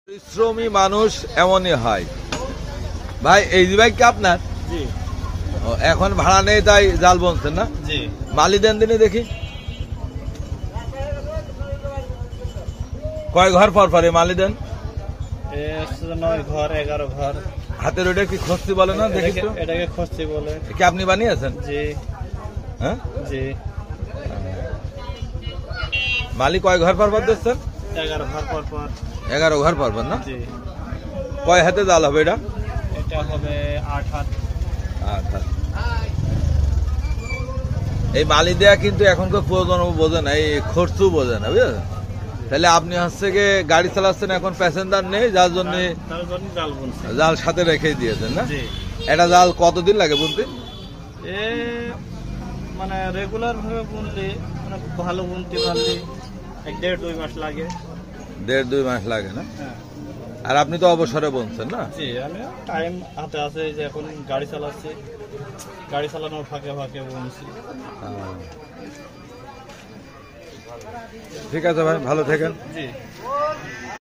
পরিশ্রমী মানুষ এমনই হয় ভাই। এই ভাই কি আপনার? জি। এখন ভাড়া নেই তাই জাল বলছেন না? জি। মালি দেন দিনে দেখি কয় ঘর পর পরে মালি দেন? 9 ঘর 11 ঘর। হাতের ওটা কি খস্তি বলে না? দেখি তো। এটাকে খস্তি বলে। কি আপনি বানিয়েছেন? জি। হ্যাঁ জি। মালি কয় ঘর পর পর দিচ্ছেন? 11 ঘর পর পর। 11 ঘর পর পর না? জি। কয় হাতে জাল হবে এটা? এটা হবে 8 হাত। আচ্ছা, এই মালি দেয়া কিন্তু এখনকার প্রয়োজন বোঝে না, এই খরচু বোঝে না, বুঝলেন? তাহলে আপনি হচ্ছে গিয়ে গাড়ি চালাচ্ছেন, এখন প্যাসেঞ্জার নেই, যার জন্য তার জন্য জাল বুনছি। জাল সাথে রেখে দিয়েছেন না? জি। এটা জাল কতদিন লাগে বুনতে? এ মানে রেগুলার ভাবে বুনলে মানে ভালো বুনতে পারলে 1.5-2 মাস লাগে। 1.5-2 মাস লাগে না? হ্যাঁ। আর আপনি তো অবসরে বুনছেন না? জি, আমি টাইম হাতে আছে যে এখন গাড়ি চালাচ্ছি, গাড়ি চালানোর ফাঁকে ফাঁকে বুনছি। ঠিক আছে ভাই, ভালো থাকেন। জি।